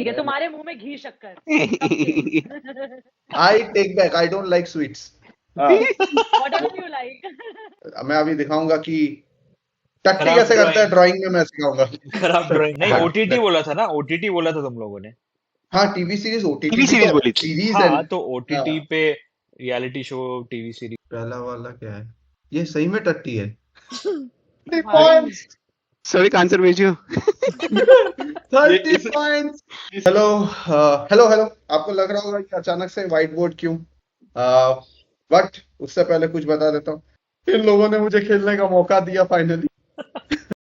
ठीक है, तुम्हारे मुंह में घी शक्कर सबके। I take back. I don't like sweets. Whatever you like. मैं अभी दिखाऊंगा कि टट्टी खराब कैसे करते हैं ड्राइंग ड्राइंग में, मैं सिखाऊंगा। खराब ड्राइंग नहीं, हाँ ओटीटी बोला था ना, ओटीटी बोला था तुम लोगों ने। हाँ, टीवी सीरीज, ओटीटी टीवी भी सीरीज तो बोली थी। सीरीज हाँ, एंड तो ओटीटी पे रियलिटी शो, टीवी सीरीज। पहला वाला क्या है? ये सही में टट्टी है। भाई सभी का आंसर भेजियो। 30 पॉइंट्स। हेलो हेलो हेलो, आपको लग रहा होगा कि अचानक से व्हाइट बोर्ड क्यों? बट उससे पहले कुछ बता देता हूँ, इन लोगों ने मुझे खेलने का मौका दिया फाइनली।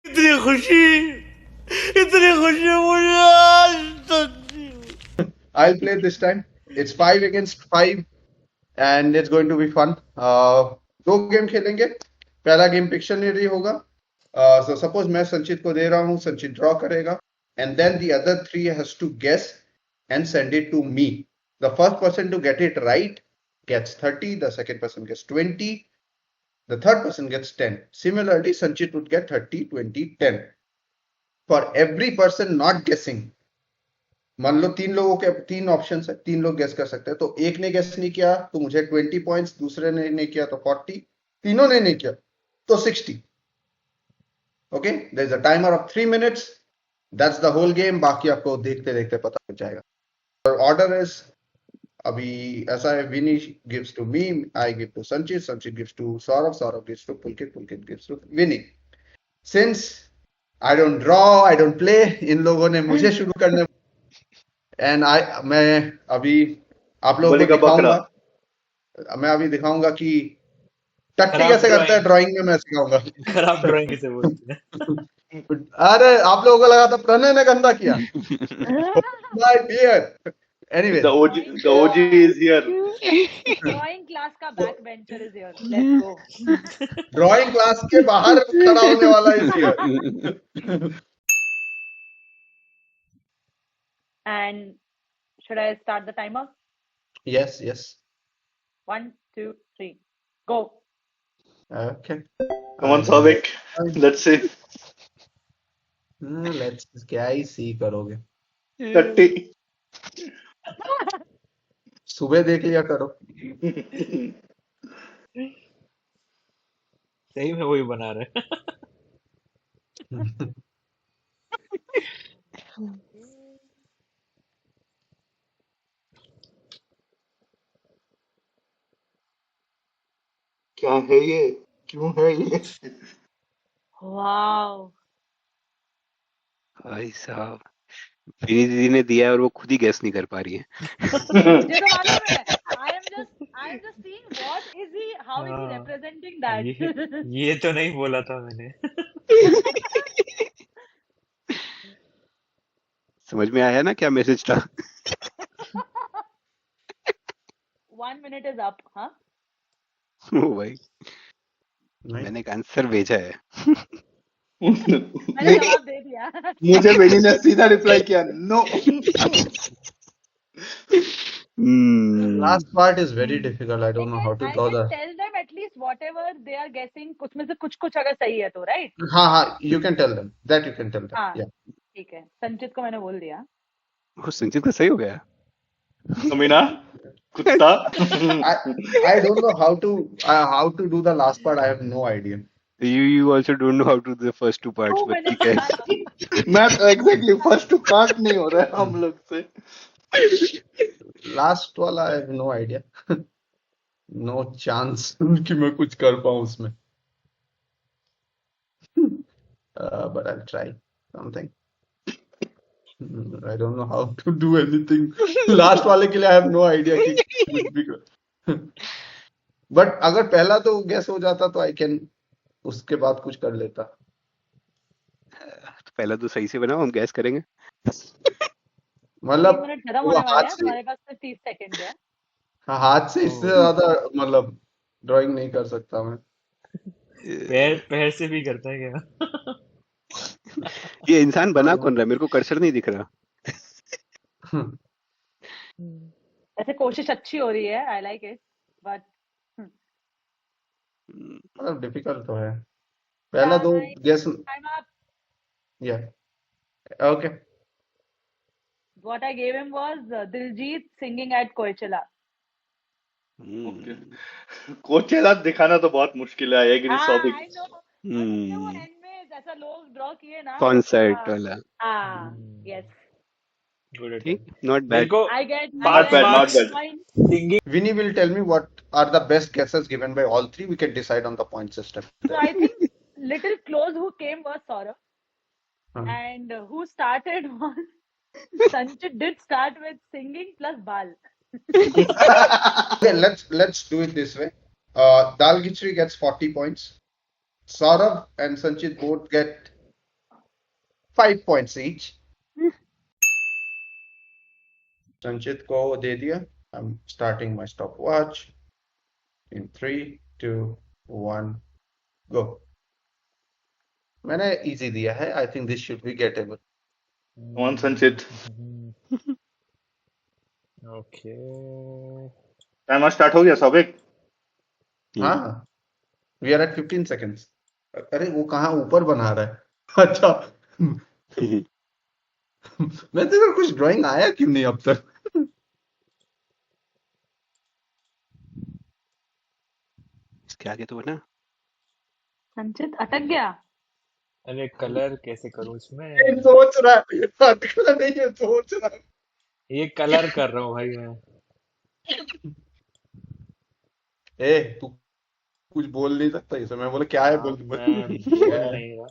इतनी खुशी मुझे आज तक। I'll play this time. It's 5 against 5 and it's going to be fun. दो गेम खेलेंगे। पहला गेम पिक्शनरी होगा। So suppose मैं संचित को दे रहा हूँ, संचित ड्रॉ करेगा, and then the other three has to guess and send it to me. The first person to get it right gets 30, the second person gets 20, the third person gets 10. Similarly, Sanchit would get 30, 20, 10. For every person not guessing, मान लो तीन लोगों के तीन option है, तीन लोग guess कर सकते हैं, तो एक ने गेस नहीं किया तो मुझे 20 पॉइंट्स, दूसरे ने नहीं किया तो 40, तीनों ने नहीं किया तो 60। Okay, there is a timer of 3 minutes, that's the whole game. बाकी आपको देखते देखते पता चल जाएगा। और ऑर्डर इज अभी ऐसा है, Vinny gives to me, I give to Sanchit, Sanchit gives to Saurabh, Saurabh gives to Pulkit, Pulkit gives to Vinny. Since I don't draw, I don't play, इन लोगों ने मुझे शुरू करने एंड मैं अभी आप लोगों को दिखाऊंगा, मैं अभी दिखाऊंगा कि टट्टी खराब कैसे करते हैं ड्राइंग। ड्राइंग में, मैं सिखाऊंगा। खराब ड्राइंग किसे बोलते हैं? अरे आप लोगों को लगा था प्रणय ने गंदा किया। My dear, anyway The OG is here. Drawing class का backbencher is here, let's go. Drawing class के बाहर खड़ा होने वाला is here. And should I start the timer? Yes yes, 1, 2, 3, go. Okay, Come on, Savik. Let's see. Let's, क्या ही सी करोगे, 30. सुबह देख लिया करो। सही में वही बना रहे। क्या है ये? क्यों है ये? Wow. भाई साहब, विनी दीदी ने दिया है और वो खुद ही गैस नहीं कर पा रही है। मुझे तो मालूम है। I am just seeing what is he, how is he हाँ, representing that. ये तो नहीं बोला था मैंने। समझ में आया ना क्या मैसेज था? 1 minute is up, हाँ? ओ भाई, नहीं, मैंने एक आंसर भेजा है। मैंने जवाब दे दिया। मुझे बेनी ने सीधा रिप्लाई किया no. Last part is very difficult, I don't know how to I draw can the. tell them at least whatever they are guessing, उसमें से कुछ अगर सही है तो, right? हाँ हाँ, you can tell them that, you can tell them, हाँ, या। ठीक है। संचित को मैंने बोल दिया। वो संचित का सही हो गया। अमीना कुत्ता। I don't know how to do the last part. I have no idea. You also don't know how to do the first two parts, 2 but minutes ठीक है। बताया। मैं एग्जैक्टली फर्स्ट टू काट नहीं हो रहा है हम लोग से। Last वाला I have no idea. No chance कि मैं कुछ कर पाऊँ उसमें. But I'll try something. I don't know how to do anything. Last वाले के लिए I have no idea कि कुछ भी कर. But अगर पहला तो guess हो जाता तो I can उसके बाद कुछ कर लेता. पहला तो सही से बनाओ, हम गैस करेंगे। 3 मतलब मिनट खत्म वो होने वाले हाथ हैं, से, तुम्हारे पास सिर्फ 30 सेकंड है। हाँ, हाथ से इससे ज्यादा मतलब ड्राइंग नहीं कर सकता मैं. पैर से भी करता है क्या? ये इंसान बना कौन रहा है? मेरे को कर्सर नहीं दिख रहा। ऐसे कोशिश अच्छी हो रही है, आई लाइक इट, बट मतलब डिफिकल्ट तो है. पहला दो गेस, टाइम अप। या okay. What I gave him was Diljit singing at Coachella. Okay कोचेला दिखाना तो बहुत मुश्किल है, आई एग्री हाँ, सौभिक। I know. और तुमने वो एंड में जैसा लोग ड्रॉ किए ना, कॉन्सर्ट हाँ, वाला हाँ, yes. गुड ठीक, अटेम्प्ट। नॉट मेरे बैड। को I get Not bad, not bad. point. Singing Vinny will tell me what are the best guesses given by all three. We can decide on the point system. So I think little close who came was Saurabh, Hmm. and who started was Sanchit did start with singing plus Bal. Okay, let's do it this way. Dal Gichri gets 40 points. Saurav and Sanchit both get 5 points each. Sanchit को दे दिया. I'm starting my stopwatch in 3, 2, 1, go. मैंने easy दिया है. I think this should be gettable. One संचित, okay timer start हो गया सौभिक। हाँ, we are at 15 seconds. अरे वो कहाँ ऊपर बना रहा है? अच्छा, मैं तेरे कुछ ड्राइंग आया क्यों नहीं अब तक? इसके आगे तो बना। संचित अटक गया. अरे कलर कैसे करूं ये इसमें? सोच रहा है, अटका नहीं है, सोच रहा है. ये कलर कर रहा हूँ भाई मैं। ए, तू कुछ बोल नहीं सकता इसे. मैं बोला क्या है, हाँ, बोल मैं बोल नहीं रहा।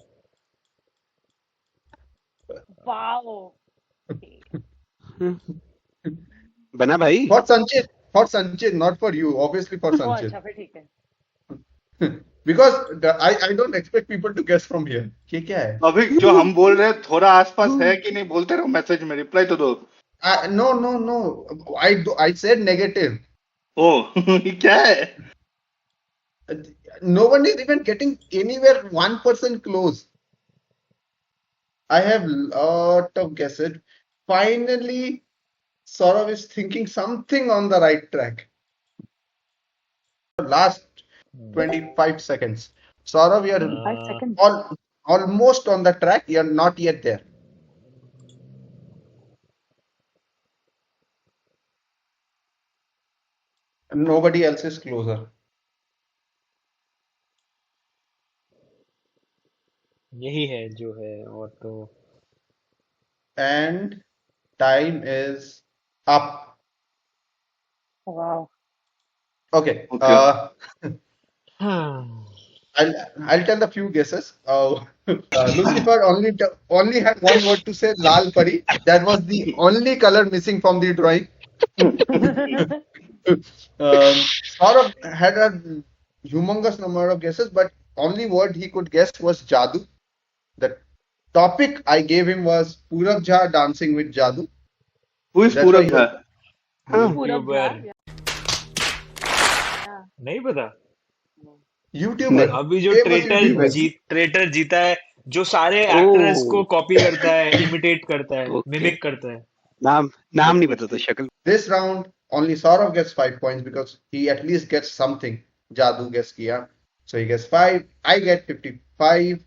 Wow. बना भाई। For Sanchit, not for you. Obviously for Oh, Sanchit. अच्छा फिर ठीक है. Because I don't expect people to guess from here. ये क्या है? सौभिक जो हम बोल रहे हैं थोड़ा आसपास है कि नहीं, बोलते रहो, मैसेज में रिप्लाई तो दो। No. I said negative. ओ ये क्या है? No one is even getting anywhere 1% close. I have lot of guesses. Finally, Saurav is thinking something on the right track. Last 25 seconds. Saurav, you're 5 seconds. almost on the track. You're not yet there. Nobody else is closer. यही है जो है, और तो And time is up. Wow. Okay. Okay. I'll tell a few guesses. Lucifer only had one word to say, Lal Pari. That was the only color missing from the drawing. Saurabh had a humongous number of guesses, but only word he could guess was Jadoo. The topic I gave him was Purab Jha dancing with Jadoo. Who is That's पूरब why Jha? हाँ, Purab YouTuber yeah. नहीं पता। YouTuber. अभी जो Famous YouTuber. Traitor जीता है, जो सारे एक्टर्स को ओ, कॉपी करता है, इमिटेट करता है, ओके। मिमिक करता है। नाम नहीं पता था, शक्ल। This round, only Saurav gets 5 points because he at least gets something. Jadoo gets kiya. So he gets 5. I get 55.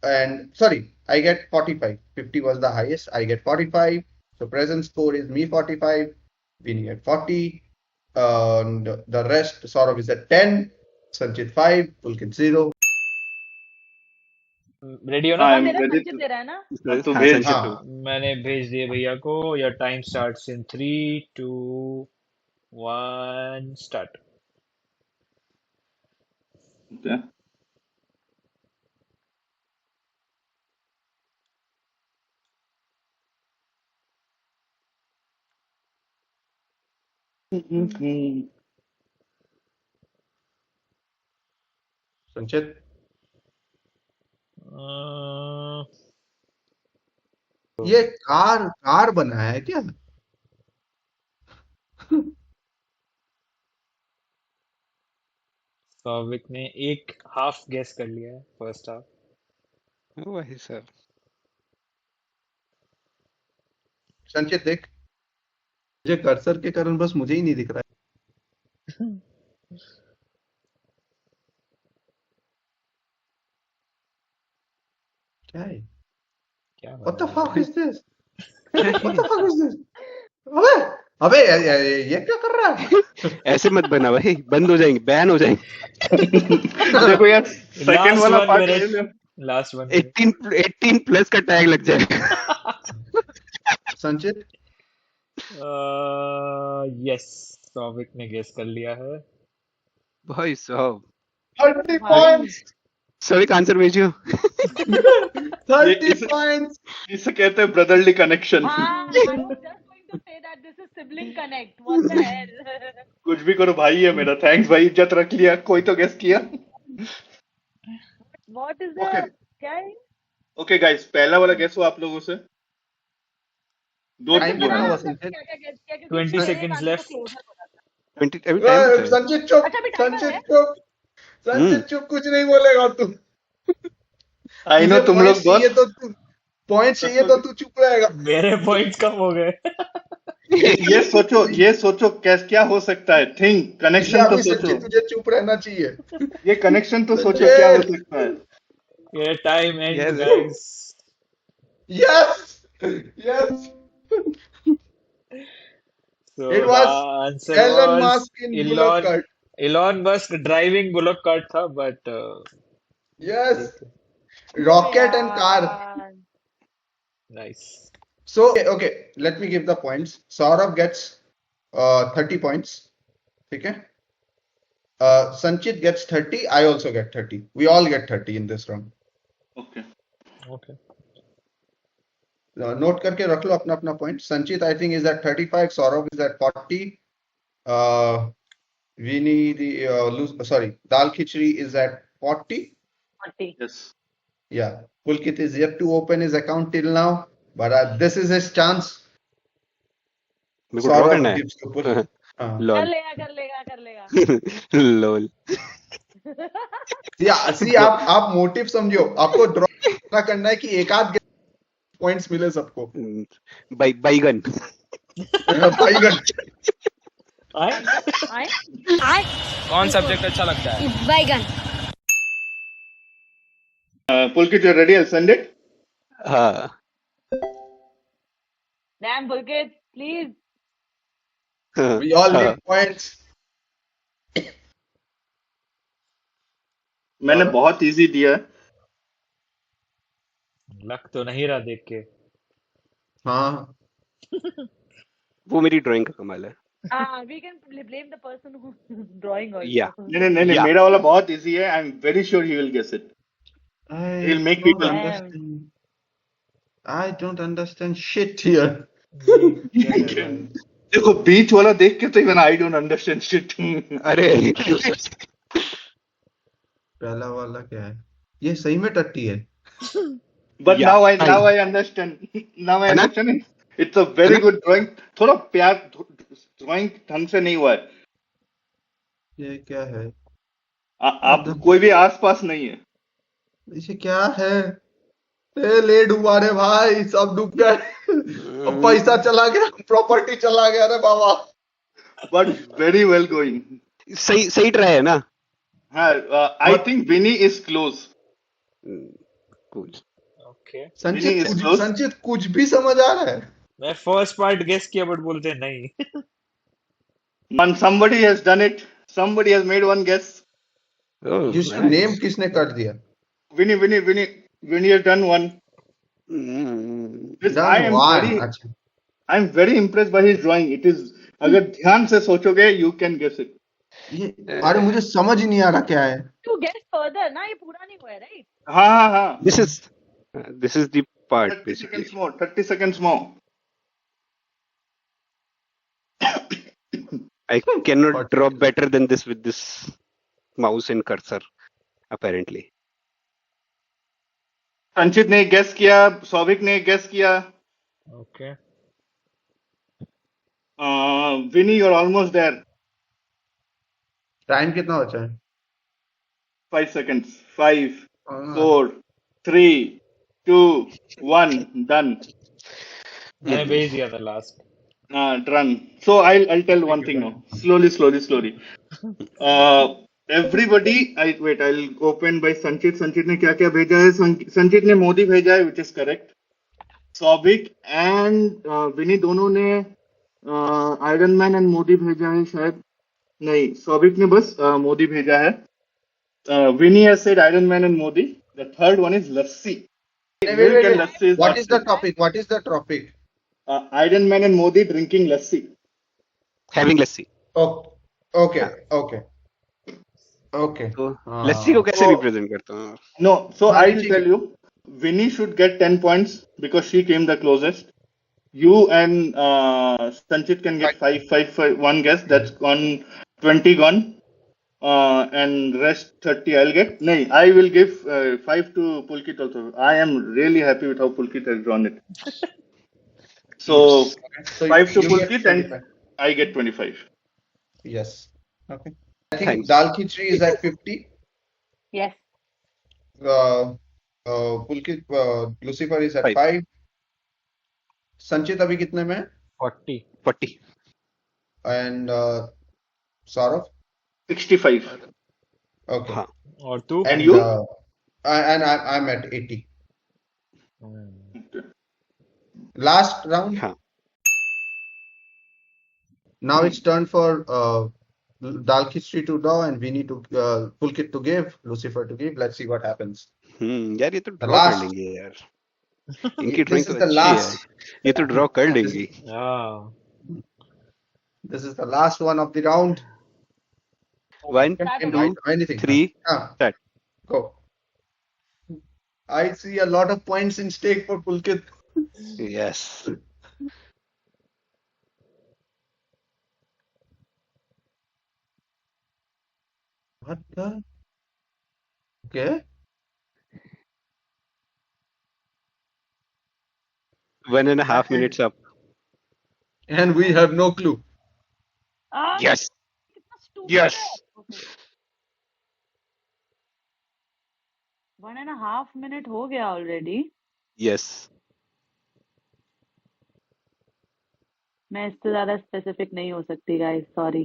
And sorry, I get 45. 50 was the highest. I get 45. So present score is me 45. Vinny at 40. And the rest, Saurav is at 10. Sanchit 5. Pulkit 0. Ready हो ना? हाँ, हाँ I'm मेरा ready संचित to- दे रहा है ना. हाँ, तो हाँ, भेज। संचित हाँ. दो। मैंने भेज दिए भैया को। Your time starts in 3, 2, 1 start. Okay. Sanchit. ये कार बना है क्या? सौविक ने एक हाफ गेस कर लिया है, फर्स्ट हाफ। ओ भाई साहब, संचित देख, मुझे कर्सर के कारण बस मुझे ही नहीं दिख रहा है. क्या है? क्या What the बना fuck है? is this? What the fuck is this? अबे अबे ये क्या कर रहा है? ऐसे मत बना भाई, बंद हो जाएंगे, बैन हो जाएंगे। देखो यार सेकंड Last वाला 1 पार्ट ले minute. लो। Last 1 minute. 18 प्लस का टैग लग जाएगा। संचित Yes. सौविक ने गेस कर लिया है. भाई साहब, 30 points, सभी आंसर भेजियो। 30 points. इसे कहते हैं ब्रदरली कनेक्शन। हाँ, I was just going to say that this is sibling connect. What the hell? कुछ भी करो भाई है मेरा, थैंक्स भाई, इज्जत रख लिया, कोई तो गेस किया। What is the Okay. क्या है? ओके गाइस, पहला वाला गेस हो आप लोगों से। दो Time दो कितना हुआ है। संचित? क्या guess किया? क्योंकि 20 मैंने seconds एक आंसर left. closer बोला था। 20 अभी टाइम है। संचित चुप, अच्छा, अभी timer संचित है? चुप, संचित चुप, कुछ नहीं बोलेगा तू। आई नो तुझे तुम points लोग चाहिए बहुत तो तू पॉइंट चाहिए तो तू चुप रहेगा। मेरे पॉइंट्स कम हो गए. ये सोचो क्या हो सकता है, थिंक इसलिए कनेक्शन तो अभी सोचो, संचित तुझे चुप रहना चाहिए। ये कनेक्शन तो सोचो संजय! क्या हो सकता है। ये time and Yes. Guys. Yes, yes. So It the was answer Elon was Musk in bullock cart. Elon Musk driving bullock cart था, but Yes, rocket and car. यार, nice. So okay, let me give the points. Saurabh gets 30 points. ठीक है? Sanchit gets 30. I also get 30. We all get 30 in this round. Okay Okay. Note करके रख लो अपना अपना point. Sanchit I think is at 35. Saurabh is at 40. Dal Khichdi is at 40. 40. Yes Yeah, Pulkit is yet to open his account till now, but this is his chance. मेरे को draw Saurabh करना है। gives to Pulkit. हाँ. कर lol. लेगा, कर लेगा। Lol. See, आप मोटिव समझो, आपको ड्रॉ करना है कि एक आध पॉइंट्स मिले सबको। बैगन। भाईगन। आए? कौन सब्जेक्ट अच्छा लगता है? बैगन। Pulkit you ready? I send it. हाँ। Damn, Pulkit, please. We all need points. मैंने बहुत इजी दिया है। लक तो नहीं रहा देख के. हाँ, वो मेरी ड्राइंग का कमाल है। We can blame the person who's drawing also. Yeah. नहीं, Yeah. मेरा वाला बहुत इजी है। I am very sure he will guess it. He'll make don't people- understand. I don't understand shit here. देखो बीच वाला देख के तो even I don't understand shit. अरे पहला वाला क्या है? ये सही में टट्टी है। But Yeah. Now I understand. Now I है ना? Understand it's a very good drawing. थोड़ा प्यार ड्राइंग ढंग से नहीं हुआ है। ये क्या है? आप कोई भी आसपास नहीं है। इसे क्या है? ले डूबा रे भाई, सब डूब गए। अब पैसा चला गया, प्रॉपर्टी चला गया रे बाबा। But very well going. सही ट्राई है ना? हाँ, I think Vinny is close. Cool. Okay. Vinny is close. संचित कुछ भी समझ आ रहा है? मैं फर्स्ट पार्ट गेस किया बट बोलते नहीं. And somebody has done it. Somebody has made one guess. जिसका नेम किसने कर दिया? Vinny has done one. This, अच्छा, I am very impressed by his drawing. It is, अगर ध्यान से सोचोगे, you can guess it. ये अरे मुझे समझ ही नहीं आ रहा क्या है। To get further, ना ये पूरा नहीं हुआ है, right? हाँ। This is the part 30 basically. seconds more. 30 seconds more. I cannot draw better than this with this mouse and cursor apparently. संचित ने गेस किया, सौविक ने गेस किया, Okay. Vini you are almost there. Time कितना बचा है? 5 seconds. 5, 4, 3, 2, 1, done. मैंने भेज दिया था last. Done. So I'll tell one thing now. Slowly. Everybody, I'll open by Sanchit. संचित ने क्या क्या भेजा है? संचित ने मोदी भेजा है, which is correct. सौबिक एंड विनी दोनों ने आयरन मैन एंड मोदी भेजा है शायद. नहीं, सौबिक ने बस मोदी भेजा है. Vinny has said Iron Man and Modi. The third one is Lassi. Milk and Lassi is What not is the said. topic? What is the topic? Iron Man and Modi drinking Lassi. Having lassi. Oh, okay, okay, okay. तो लस्सी को कैसे so- represent करता हूँ? No, so हाँ, I'll ठीक है. tell you. Vinny should get 10 points because she came the closest. You and Sanchit can get 5, one guess. That's gone 20 gone. And rest 30 I'll get. No, I will give 5 to Pulkit also. I am really happy with how Pulkit has drawn it. So So 5 to you get Pulkit and 25. I get 25. Yes. Okay. I think Thanks. Dal Khichdi is at 50. Yes. Pulkit, Lucifer is at Five. 5. Sanchit अभी कितने में है? 40. 40. And Saurav? 65. Okay. हाँ. और तू? And you? And I'm at 80. Hmm. Last round. हाँ. Now it's turn for Dal Khichdi to draw and we need to Pulkit to give, Lucifer to give. Let's see what happens. यार ये तो The draw कर last. लेंगे यार. इनकी This drawing is तो the अच्छी last. है. ये तो ड्रॉ कर लेंगी. Ah. This is the last one of the round. 1, Can Start do anything. 3, Start. Go. I see a lot of points in stake for Pulkit. yes. What the? Okay. 1.5 minutes up. And we have no clue. Yes. कितना stupid Yes. है. Okay. 1.5 minute हो गया already. Yes. मैं इससे ज्यादा specific नहीं हो सकती गाइस, सॉरी.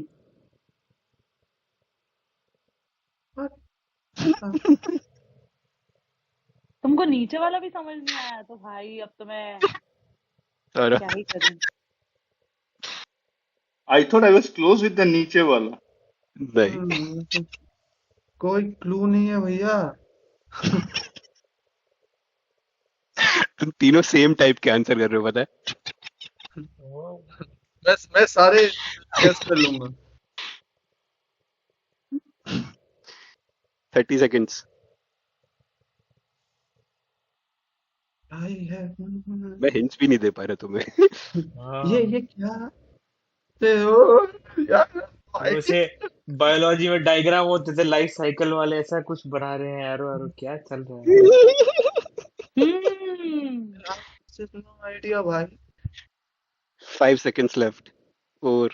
तुमको नीचे वाला भी समझ नहीं आया तो भाई अब तो मैं और क्या ही करूं. I thought I was close with the नीचे वाला. नहीं. कोई क्लू नहीं है भैया. तुम तीनों सेम टाइप के आंसर कर रहे हो, पता है? मैं सारे गेस कर लूंगा. 30 seconds. I have मैं हिंट्स भी नहीं दे पा रहा तुम्हें. हाँ. ये क्या ते हो यार. उसे बायोलॉजी में डायग्राम होते थे लाइफ साइकिल वाले, ऐसा कुछ बना रहे हैं. एरो क्या चल रहा है? नो आइडिया भाई. 5 seconds left. 4,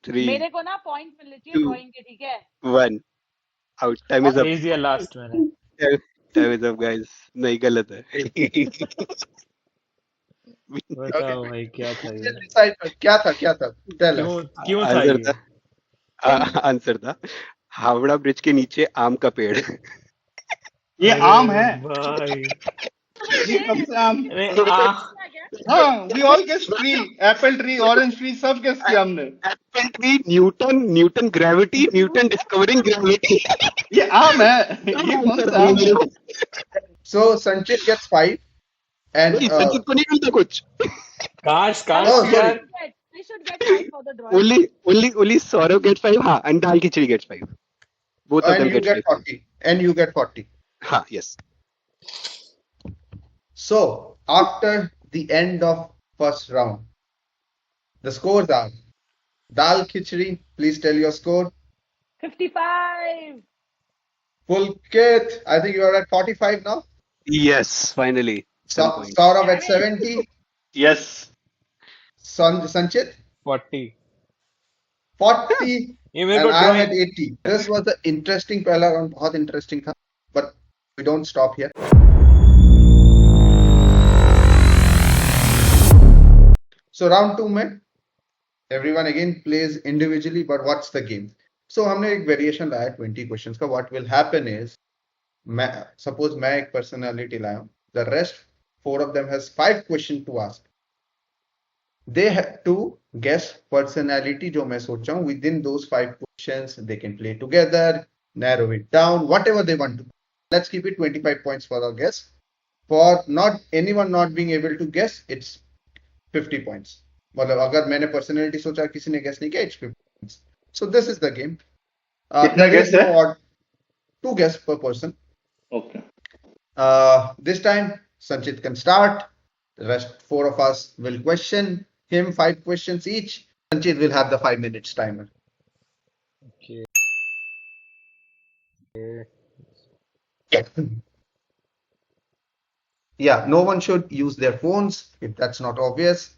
3, मेरे को ना पॉइंट मिलने चाहिए Two. ड्राइंग के, ठीक है. 1. Out. Time is up. भेज दिया लास्ट मैंने. Time is up, guys. नहीं, गलत है. बताओ भाई क्या था ये? डिसाइड क्या था टेल क्यों अस. क्यों था आंसर ये? था आंसर था हावड़ा ब्रिज के नीचे आम का पेड़. ये अरे आम है. भाई. ये कब से आम? अरे हाँ, we all guessed tree, apple tree, orange tree, सब guess किया हमने. Apple tree, Newton gravity, Newton discovering gravity. ये आम है. ये कौन सा आम है? So Sanchit gets 5 and संचित को नहीं मिलता कुछ. काश Oh, sorry. यार. I should get 5 for the drawing. only Saurav gets 5. हाँ, and dal khichdi gets 5. Both of and them you get get 5. 40 and you get 40. हाँ, yes. So after the end of first round, the scores are Dal Khichdi, please tell your score. 55. Pulkit, I think you are at 45 now. Yes, finally. Some point. Saurav at 70. Yes. Sanchit 40. 40 ये मेरे and को I am at drawing 80. This was the interesting पहला round, बहुत interesting था. But we don't stop here. So round 2 में everyone again plays individually, but what's the game? So हमने एक variation लाया 20 questions का. What will happen is, suppose मैं एक personality लाया हूँ. The rest 4 of them has 5 questions to ask. They have to guess personality जो मैं सोचा हूँ within those 5 questions. They can play together, narrow it down, whatever they want to. Let's keep it 25 points for our guess. For not anyone not being able to guess, it's 50 points. मतलब अगर मैंने personality सोचा किसी ने guess नहीं किया, it's 50 points. So this is the game. कितना There is guess है? no odd, 2 guess per person. Okay. This time Sanchit can start. The rest 4 of us will question him 5 questions each. Sanchit will have the 5 minutes timer. Okay. Yeah, no one should use their phones if that's not obvious.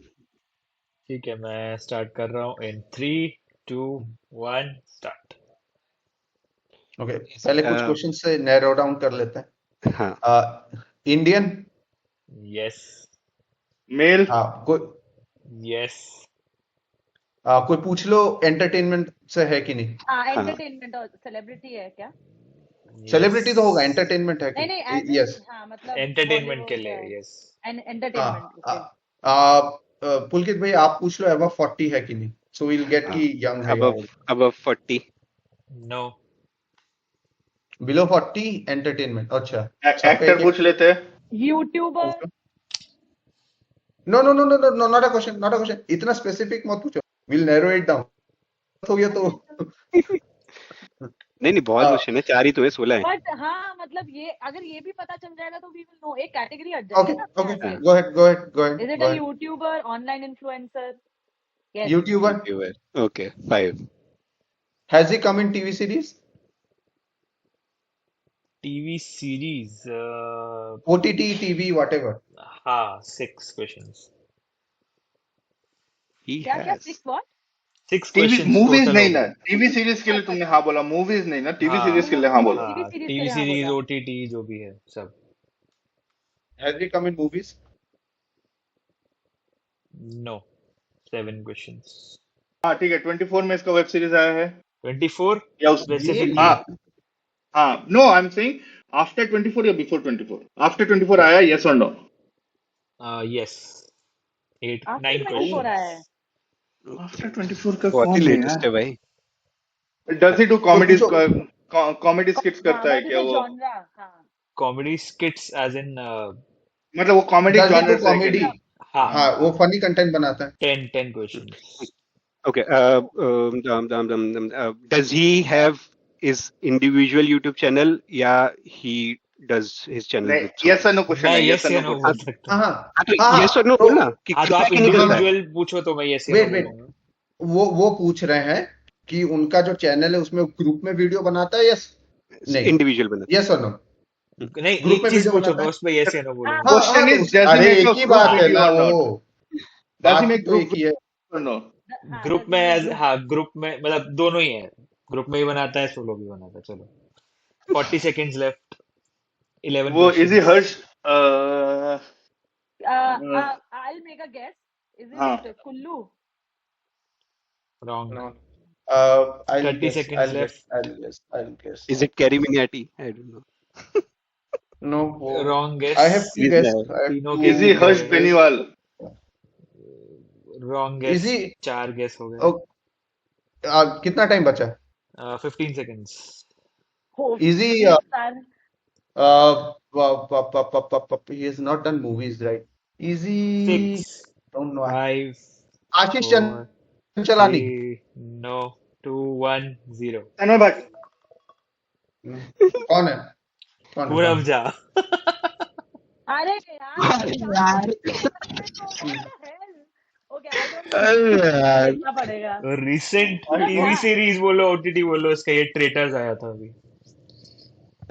ठीक है, मैं start कर रहा हूँ in 3, 2, 1, start. Okay, पहले कुछ Uh, question से narrow down कर लेते हैं. हाँ. Indian, Yes, Male. कोई yes, कोई पूछ लो एंटरटेनमेंट से है कि नहीं. हाँ एंटरटेनमेंट और सेलिब्रिटी है क्या? सेलिब्रिटी तो होगा, yes. एंटरटेनमेंट है नहीं नहीं कि as in, यस. हाँ मतलब Entertainment के बॉलीवुड लिए, है yes. एंटरटेनमेंट. पुलकित भाई आप पूछ लो अबव 40 है कि नहीं. सो विल गेट की यंग है. above 40. No, below 40 entertainment. अच्छा. एक्टर पूछ लेते हैं. YouTuber. No no no no no not a question, not a question. इतना स्पेसिफिक मत पूछो. Will narrow it down. हो गया तो नहीं बहुत क्वेश्चन है, 4 ही तो है, 16 है. बट हाँ मतलब ये अगर ये भी पता चल जाएगा तो वी विल नो. एक कैटेगरी हट ओके जाएगी ना. Okay go ahead go ahead go is ahead it go a ahead. YouTuber, online influencer? Yes. YouTuber. Okay, 5. Has he come in TV series? TV series. OTT TV whatever. हाँ, 6 questions. He क्या क्या has. 6 what? 6 TV questions movies total नहीं हो ना. गए. TV series के लिए तुमने हाँ बोला. मूवीज नहीं ना. टीवी हाँ. सीरीज के लिए हाँ बोला. टीवी हाँ, सीरीज के TV लिए हाँ series, बोला. OTT जो भी है सब. Has he come in movies? No, 7 questions. हाँ ठीक है. 24 में इसका वेब सीरीज आया है 24 या उस. specifically. हाँ हाँ. No I am saying after 24 या बिफोर 24. आफ्टर 24 आया. यस और नो? Yes, 8, आफ्टर 9 24 आया है. questions. आफ्टर 24 का बहुत कौन ही है लेटेस्ट है यार? भाई. Does he do comedies? पूछो. कॉमेडी स्किट्स करता है what is क्या the वो? genre? हाँ. Comedy skits as in मतलब वो comedy Does he do genre से है comedy? क्या? हाँ, हाँ वो फनी कंटेंट बनाता है. 10 questions. Okay. Does he have his individual YouTube channel? Yeah, he does his channel नहीं. with यस और नो क्वेश्चन मैं है. yes यस और या नो no क्वेश्चन. बोल सकता हूँ. हाँ हाँ, तो हाँ yes or no तो बोलना कि हाँ, तो आप कितना निकलता है. इंडिविजुअल पूछो तो मैं yes या वेट no वेट बोलूंगा. वो पूछ रहे हैं कि उनका जो चैनल है उसमें ग्रुप में वीडियो बनाता है. यस नहीं. इंडिविजुअल बना. यस और नो. नहीं, ग्रुप एक में चीज वीडियो पूछो, बनाता मैं है. उस पे yes या no बोलूंगा. हाँ Question हाँ is, तो does he अरे make एक a ही group बात है video ना or not? वो. Does he बात make तो group एक ही है. or no? हाँ, ग्रुप does में he as do- हाँ, ग्रुप में मतलब दोनों ही है. ग्रुप में ही बनाता है, सोलो भी बनाता है. चलो 40 seconds left. 11 वो easy questions. Harsh. I'll make a guess. Is हाँ. it Kullu? Wrong. No. I'll 30 guess. seconds I'll left. guess. I'll guess. I'll guess. Is it Carrie Miniati? I don't know. No. वो- Wrong guess. I have two Is guess. that- I have तीनों two के easy हर्ष guess. Beniwal. Wrong guess. Easy. 4 guess हो गए. Oh, कितना time बचा? 15 seconds. Oh, Easy. Sir. He has not done movies, right? Easy. 6, Don't know. 5, Ashish 4, Chanchlani. 3, no, 2, 1, 0. तन्मय भाग. कौन है? कौन है? पूरब झा. अरे यार. Okay, I don't know. देखना पड़ेगा. Recent TV series बोलो, OTT बोलो, इसका ये ट्रेटर्स आया था अभी.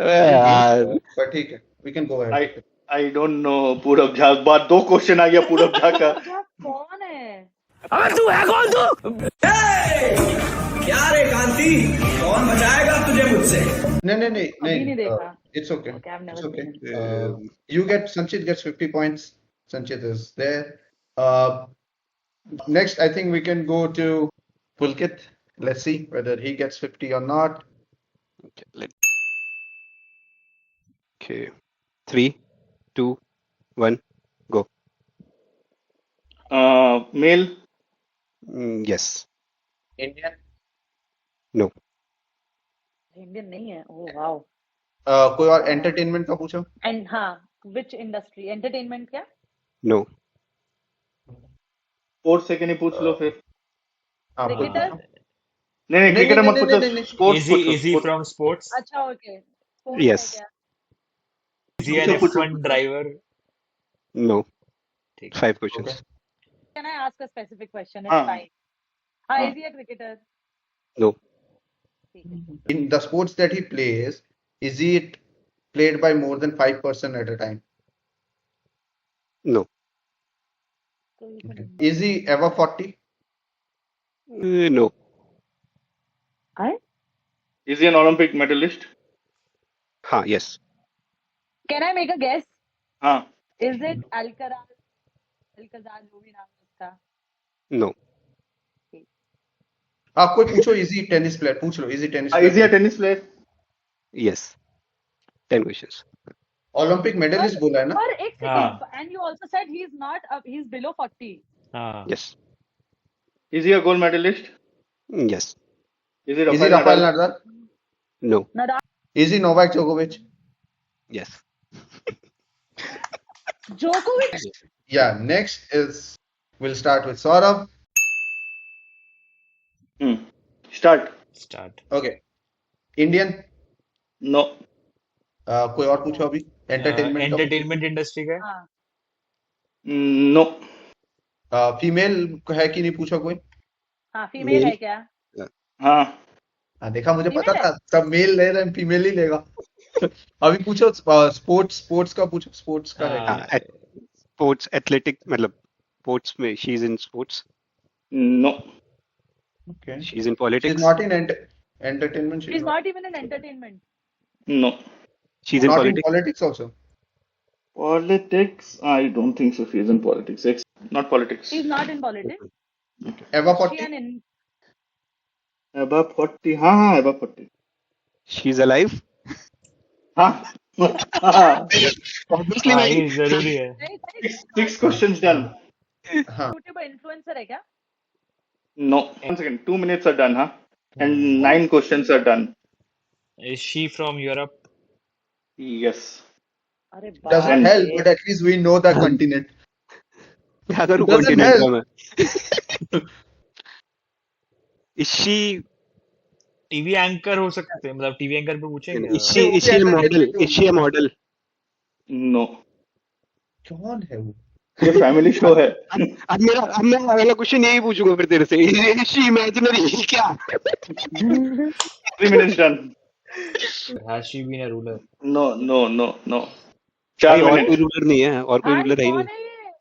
पर ठीक है. We can go ahead. I don't no. पूरब झा. बाद 2 क्वेश्चन आ गया पूरब झा का. कौन है? अबे तू है कौन तू? क्या रे कांति, कौन बचाएगा तुझे मुझसे? नहीं अभी नहीं देखा. It's okay. Okay, I've never It's okay. seen it. You get Sanchit gets 50 points. Sanchit is there. Next, I think we can go to Pulkit. Let's see whether he gets 50 or not. Okay. 3, 2, 1, Male. Yes. Indian No. Indian नहीं है. Oh wow. कोई और entertainment का पूछो. And हाँ, which industry? Entertainment क्या? No. Sports से नहीं पूछ लो फिर. हाँ Cricketer? पूछो. नहीं नहीं, क्रिकेटर मत नहीं, पूछो. नहीं, नहीं. स्पोर्ट्स Is he पूछो. from sports? अच्छा okay. Sports Yes. है क्या? Is he an F1 driver? No. ठीक. 5 questions. Can I ask a specific question? It's हाँ. fine. हाँ, हाँ. is he a cricketer? No. ठीक है. In the sports that he plays, is it played by more than 5 person at a time? No. कोई तो नहीं. Is he above 40? No. हाँ? Is he an Olympic medalist? हाँ. Yes. Can I make a guess? हाँ. Is it Alcaraz? Alcazar जो भी नाम है उसका. No. आप कोई पूछो. Is he tennis player? पूछ लो. Is he tennis Is he player? a tennis player? Yes. 10 questions. Olympic medalist बोला है ना? और एक हाँ. second. And you also said he's not. He's below 40. हाँ. Yes. Is he a gold medalist? Yes. Is he Is he Rafael Rafael Nadal? Nadal? No. Nadal. Is he Novak Djokovic? Yes. Djokovic. Yeah. Next is we'll start with Saurabh. Start. Start. Okay. Indian. No. कोई और पूछो अभी. Entertainment का. Entertainment industry का है? हाँ. No. Female है कि नहीं पूछा कोई. हाँ, female Male. है क्या? हाँ. हाँ देखा मुझे Female पता है? था. सब मेल ले रहे हैं. फीमेल ही लेगा. अभी पूछो. स्पोर्ट्स का पूछो. स्पोर्ट्स का है. हाँ. Sports, athletic, मतलब sports में she's in sports. No. Okay. She's in She's politics. not in entertainment. She's not even in entertainment. No. She's in not in politics. politics also. Politics? I don't think so. She is in politics. Not politics. She's not in politics. Above Is she 40. an in? Above 40. हाँ, above 40. She's alive. हाँ. Obviously, हाँ, नहीं. ये जरूरी है. नहीं, नहीं. Six questions done. हाँ. YouTuber influencer है क्या? No. 1 second. 2 minutes are done, huh? And 9 questions are done. Is she from Europe? Yes. अरे Doesn't बाप help, रे. but at least we know the continent. क्या करूँ Doesn't continent का help. मैं? Is she टीवी एंकर हो सकते हैं, मतलब टीवी एंकर पे पूछेंगे. is she a model? Is she a model? No. कौन है वो? ये फैमिली शो है. अब मैं अगला क्वेश्चन यही पूछूंगा फिर तेरे से. Is she imaginary? क्या? 3 minutes done. Has she been a ruler? No. भाई 4 और minutes. कोई रूलर नहीं है. और कोई हाँ, रूलर है ही कौन नहीं. है ये?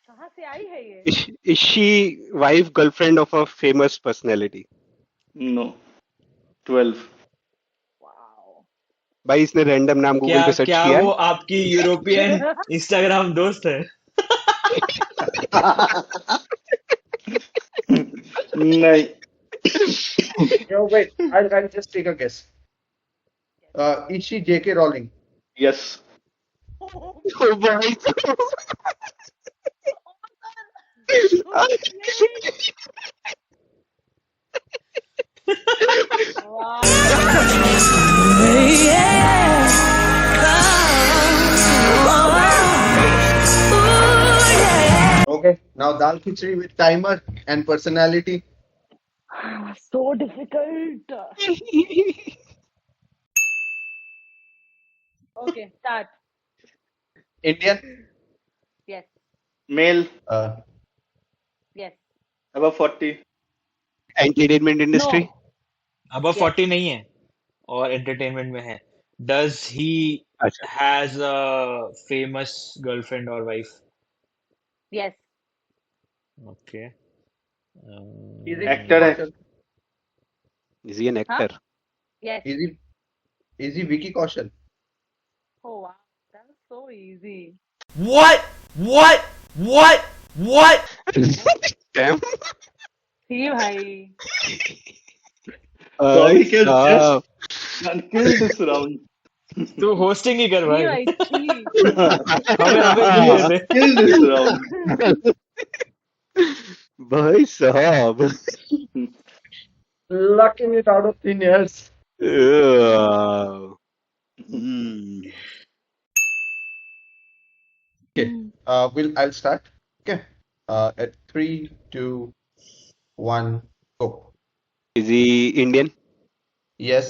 कहाँ से आई है ये? Is she wife girlfriend of a famous personality? No. 12. Wow. भाई इसने रैंडम नाम गूगल क्या पे सर्च क्या किया वो है. आपकी यूरोपियन इंस्टाग्राम दोस्त है? नहीं. No, wait. I'll just take a guess. Is she J.K. Rowling? Yes. Oh भाई. Wow. Okay. Now dal khichdi with timer and personality. So difficult. Okay, start. Indian. Yes, Male. yes. Above 40. Entertainment industry. No. Above Yes. 40 नहीं है और entertainment में है. Does he अच्छा. has a famous girlfriend or wife? Yes. Okay. Is he Actor है. Kaushal? Is he an actor? Yes. Is he Vicky Kaushal? Oh wow, that was so easy. What? Damn. See भाई. Sorry, kids, Stop. And kill this round. तू hosting ही कर See भाई. भाई. See. हमें नहीं दे. Kill this round. भाई साहब। Lucking it out of thin airs. Hmm. Okay. I'll start. Okay. At 3, 2, 1, go. Is he Indian? Yes.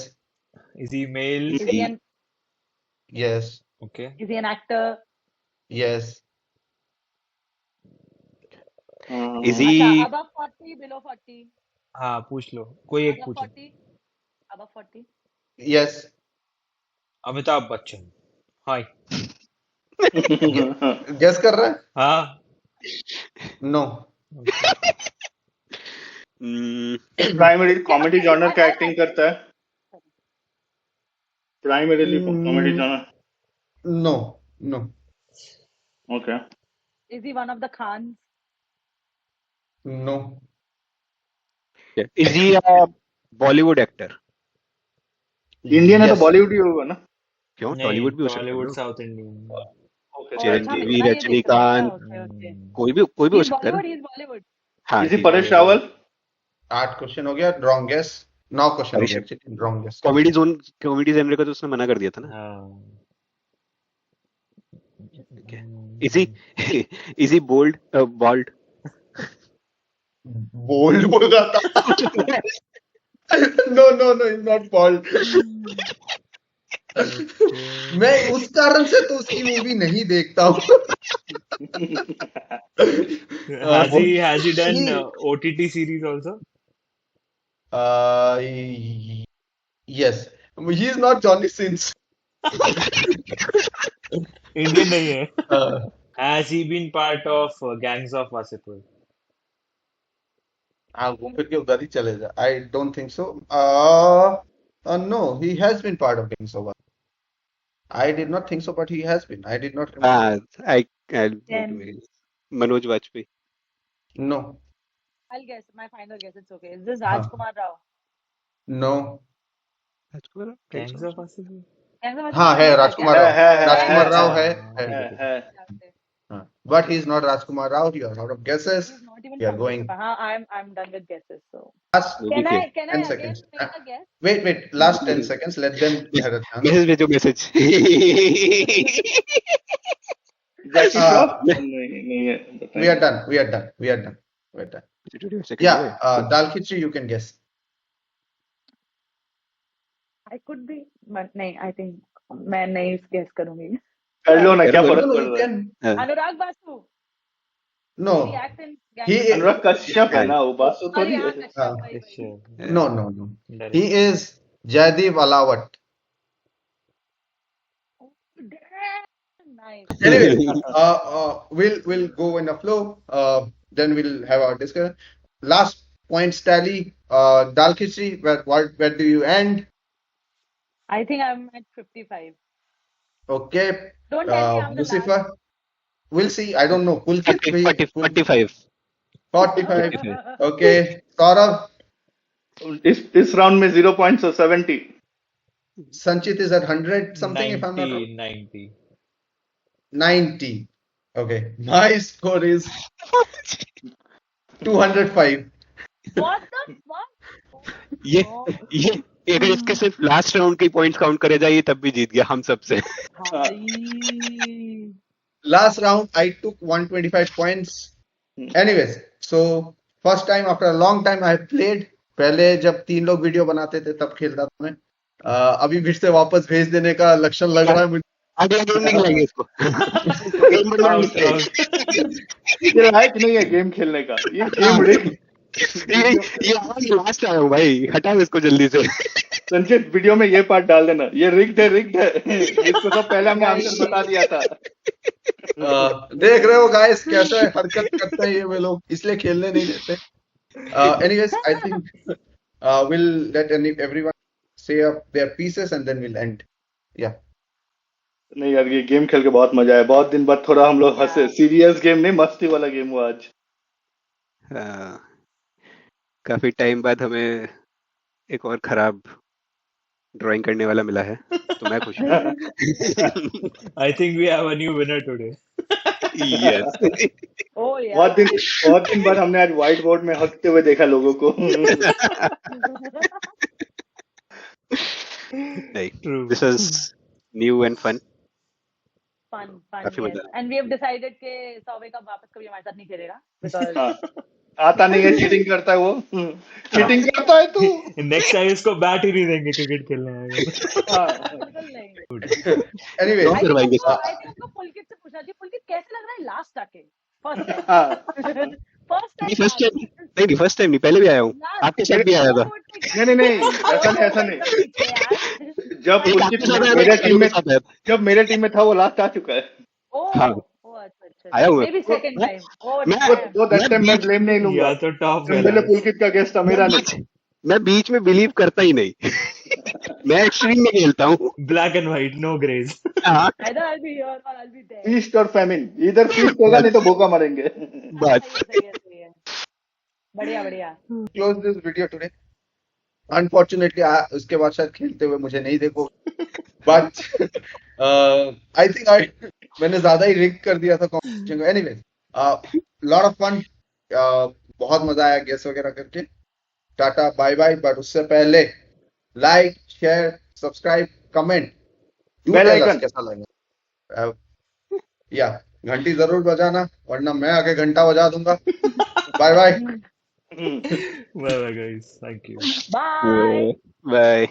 Is he male? Is he an Yes. Okay. is he an actor? Yes. Is अच्छा, he above 40, below 40, हाँ पूछ लो, कोई एक above पूछो। 40, above 40. Yes. Amitabh Bachchan. हाय। Guess कर रहा है? हाँ। No. Okay. Primary comedy genre का एक्टिंग करता है, primarily comedy genre. No. No. Okay, Is he one of the Khans? No. is he a Bollywood actor? Indian है तो Yes. बॉलीवुड ही होगा ना। क्यों नहीं, टॉलीवुड भी हो सकता है Tollywood bro? South Indian. Okay, Oh, Chiranjeevi, अच्छा, इतना ये देखते हो क्या? Rajinikanth, Okay, okay. कोई भी हो He's सकता है ना। Bollywood, he's Bollywood. हाँ इसी परेश रावल। 8 क्वेश्चन हो गया, रॉन्ग गेस। 9 क्वेश्चन हो परेश- गया, actually wrong guess. Comedy genre का तो उसने मना कर दिया था ना। हाँ। Is he bold? Bald? Bold बोल रहा था। No, no, no, he's not bald. मैं उस कारण से तो उसकी मूवी नहीं देखता हूँ। Has he done he- OTT series also? Yes, he is not Johnny Sins. Indian नहीं है। Uh, Has he been part of Gangs of Wasseypur? हाँ, घूम फिर के उधर ही चले जा। I don't think so. No, he has been part of Gangs of Wasseypur. I did not think so, but he has been. I did not remember. Then- Manoj Vajpayee. No, I'll guess. My final guess. It's okay. Is this Rajkumar Rao? no. Gangs of Wasseypur? Gangs of हाँ है Wasseypur राजकुमार क्या? राव। राजकुमार राव है, है। है। Okay. But he is not Rajkumar Rao. You are out of guesses. He's not even We are from going. Pippa. हाँ, I'm done with guesses. So Last can I 10 again seconds. make a guess? Wait. Last 10 seconds. Let them have a chance. Message भेजो message. जैकी हाँ। श्रॉफ? नहीं है। We are done. Yeah, Dal Khichdi, you can guess. I could be, but नहीं. I think मैं नहीं guess करूँगी. कर लो ना, क्या करो, फर्क No, पड़ you रहा है? can. Anurag Basu. He No. acts in Gangs He of is- Anurag Kashyap है ना, वो बासु Wasseypur. थोड़ी हाँ, है। कश्यप, हाँ। वही, वही. No. He is Jaideep Alawat. Damn, nice. Anyway, we'll go in a flow. Then we'll have our discussion. Last points tally. Dal Khichdi, where do you end? I think I'm at 55. Okay. Don't tell me I'm the Lucifer. We'll see. I don't know. Pulkit. 45। 45. Okay. Saurav. इस round में 0 points, so 70. Sanchit is at 100 something, if I'm not wrong. 90. 90. Okay. My score is 205. What the fuck? ये अगर इसके सिर्फ last round के points count करे जाए तब भी जीत गया हम सबसे। भाई. Last round, I took 125 points. Anyways, so first time after a long time I have played. पहले जब 3 लोग वीडियो बनाते थे तब खेलता था मैं। अभी फिर से वापस भेज देने का लक्षण लग रहा है मुझे। अगला गेम नहीं खिलाएंगे इसको। ये लायक नहीं है गेम खेलने का, ये गेम रिग। ये आज लास्ट आया हूँ भाई, हटाओ इसको जल्दी से। संचित वीडियो में ये पार्ट डाल देना, ये रिग्ड है। इसको तो पहले हमने आंसर बता दिया था। देख रहे हो गाइस कैसे हरकत करते हैं ये वे लोग, इसलिए खेलने नहीं देते। Anyways, I think we'll let everyone say up their pieces and then we'll end. Yeah. नहीं यार, ये गेम खेल के बहुत मजा आया। बहुत दिन बाद थोड़ा हम लोग हंसे। सीरियस गेम नहीं, मस्ती वाला गेम हुआ आज। काफी टाइम बाद हमें एक और खराब ड्राइंग करने वाला मिला है, तो मैं खुश हूँ। I think we have a new winner today. Yes. Oh yeah. बहुत दिन बाद हमने आज व्हाइट बोर्ड में हंसते हुए देखा लोगों को. नहीं, True. this was new and fun. Fun, काफी yes. मजा आया. And we have decided कि सौवे का वापस कभी हमारे साथ नहीं खेलेगा because हाँ, आता नहीं है, चीटिंग करता है वो. चीटिंग करता है तू. नेक्स्ट टाइम इसको बैट ही नहीं देंगे क्रिकेट खेलने आएगा. हाँ. बिल्कुल नहीं. Anyway, Don't survive this. I think उसको पुलकित से पूछना चाहिए, पुलकित कैसे लग रहा है लास्ट आके फर्स्ट टाइम. हाँ. नहीं, फर्स्ट टाइम नहीं, फर्स्ट टाइम नहीं, पहले भी आया हूँ. आपके साथ भी आया था. नहीं, ऐसा नहीं. जब एक पुलकित आपके साथ आया था, मेरे एक टीम में साथ आया था. जब मेरे टीम में था वो लास्ट आ चुका है. हाँ. अच्छा. आया हुआ. May be second time. वो दैट टाइम मैं ब्लेम नहीं लूंगा. या तो टॉप पहले पुलकित का गेस्ट था, मेरा नहीं. मैं बीच में बिलीव करता ही नहीं. मैं एक्सट्रीम में खेलता हूँ. Black and white, no greys. हाँ, Either I'll be here or I'll be there. Feast और फेमिन, इधर फीस्ट होगा नहीं तो भूखा मरेंगे. बात. सही है. बढ़िया. close this video today. Unfortunately, उसके बाद शायद खेलते हुए मुझे नहीं देखो. But I think मैंने ज्यादा ही रिग कर दिया था कॉम्पिटिशन को. Anyways, lot of fun. बहुत मजा आया गेस वगैरह करके. Tata bye bye. बट उससे पहले like, share, subscribe, comment, Bell icon. कैसा लगा. या घंटी जरूर बजाना वरना मैं आके घंटा बजा दूंगा. Bye bye. Bye bye guys, thank you. Bye. Bye.